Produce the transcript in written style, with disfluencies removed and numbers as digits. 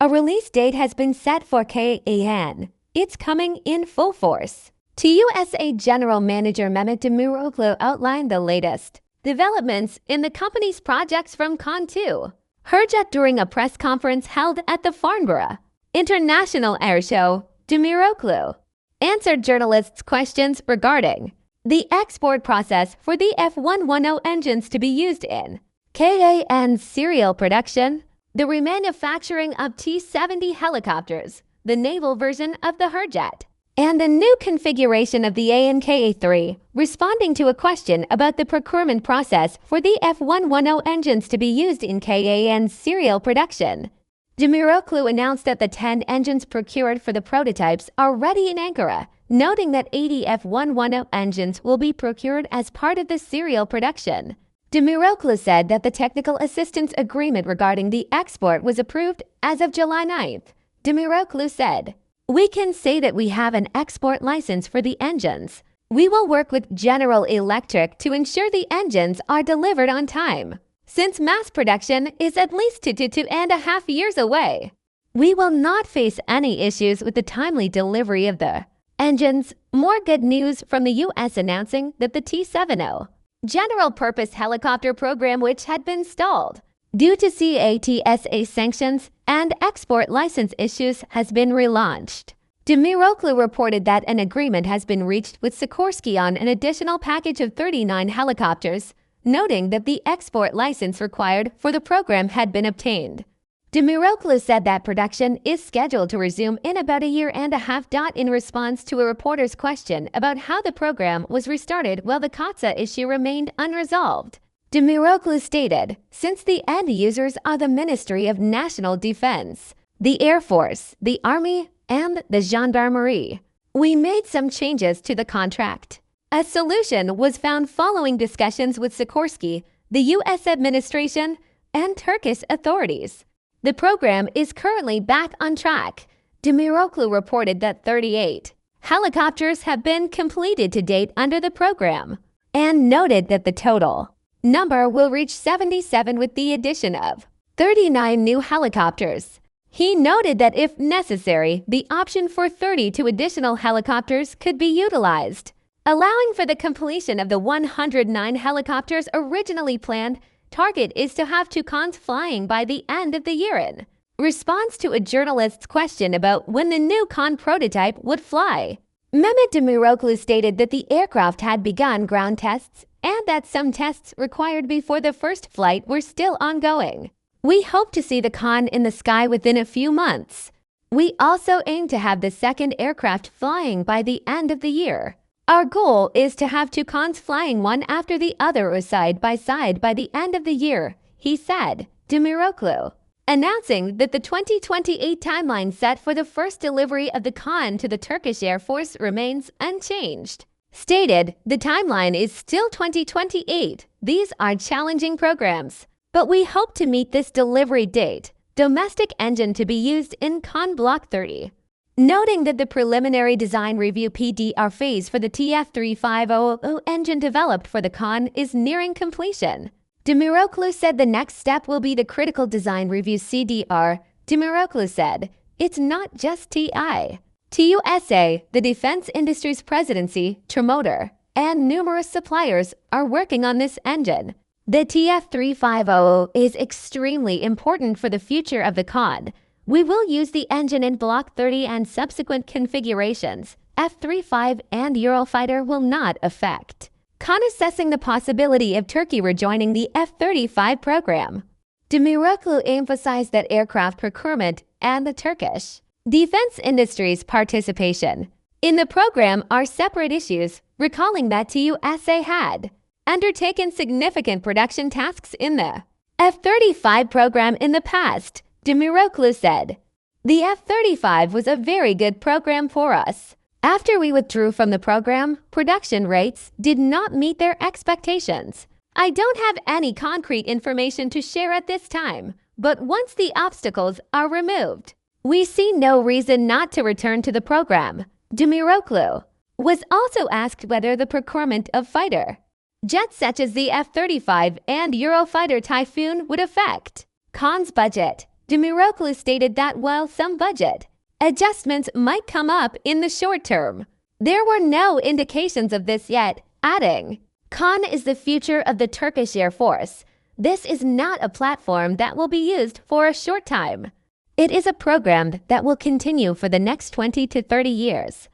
A release date has been set for KAAN. It's coming in full force. TUSAŞ General Manager Mehmet Demiroğlu outlined the latest developments in the company's projects from KAAN It HÜRJET during a press conference held at the Farnborough International Airshow. Demiroğlu answered journalists' questions regarding the export process for the F110 engines to be used in KAAN serial production, the remanufacturing of T-70 helicopters, the naval version of the HÜRJET, and the new configuration of the Ankara, responding to a question about the procurement process for the F110 engines to be used in KAAN serial production. Demiroğlu announced that the 10 engines procured for the prototypes are ready in Ankara, noting that 80 F110 engines will be procured as part of the serial production. Demiroğlu said that the technical assistance agreement regarding the export was approved as of July 9th. Demiroğlu said, "We can say that we have an export license for the engines. We will work with General Electric to ensure the engines are delivered on time, since mass production is at least 2.5 years away. We will not face any issues with the timely delivery of the engines." More good news from the U.S. announcing that the T-70 general-purpose helicopter program, which had been stalled due to TUSAŞ sanctions and export license issues, has been relaunched. Demiroğlu reported that an agreement has been reached with Sikorsky on an additional package of 39 helicopters, noting that the export license required for the program had been obtained. Demiroğlu said that production is scheduled to resume in about a year and a half. In response to a reporter's question about how the program was restarted while the KAAN issue remained unresolved, Demiroğlu stated, "Since the end users are the Ministry of National Defense, the Air Force, the Army, and the Gendarmerie, we made some changes to the contract. A solution was found following discussions with Sikorsky, the U.S. administration, and Turkish authorities. The program is currently back on track." Demiroğlu reported that 38 helicopters have been completed to date under the program, and noted that the total number will reach 77 with the addition of 39 new helicopters. He noted that if necessary, the option for 32 additional helicopters could be utilized, allowing for the completion of the 109 helicopters originally planned. Target is to have 2 KAANs flying by the end of the year. In response to a journalist's question about when the new KAAN prototype would fly, Mehmet Demiroğlu stated that the aircraft had begun ground tests and that some tests required before the first flight were still ongoing. "We hope to see the KAAN in the sky within a few months. We also aim to have the second aircraft flying by the end of the year. Our goal is to have 2 KAANs flying one after the other or side by side by the end of the year," he said. Demiroğlu, announcing that the 2028 timeline set for the first delivery of the KAAN to the Turkish Air Force remains unchanged, stated, "The timeline is still 2028. These are challenging programs, but we hope to meet this delivery date." Domestic engine to be used in KAAN Block 30. Noting that the preliminary design review (PDR) phase for the TF3500 engine developed for the KAAN is nearing completion, Demiroğlu said the next step will be the critical design review (CDR). Demiroğlu said, "It's not just TUSAŞ, the defense industry's presidency, Tremotor, and numerous suppliers are working on this engine. The TF3500 is extremely important for the future of the KAAN. We will use the engine in Block 30 and subsequent configurations. F-35 and Eurofighter will not affect." KAAN assessing the possibility of Turkey rejoining the F-35 program. Demiroğlu emphasized that aircraft procurement and the Turkish defense industry's participation in the program are separate issues, recalling that TUSAŞ had undertaken significant production tasks in the F-35 program in the past. Demiroğlu said, "The F-35 was a very good program for us. After we withdrew from the program, production rates did not meet their expectations. I don't have any concrete information to share at this time, but once the obstacles are removed, we see no reason not to return to the program." Demiroğlu was also asked whether the procurement of fighter jets such as the F-35 and Eurofighter Typhoon would affect KAAN's budget. Demiroğlu stated that while some budget adjustments might come up in the short term, there were no indications of this yet, adding, "KAAN is the future of the Turkish Air Force. This is not a platform that will be used for a short time. It is a program that will continue for the next 20 to 30 years.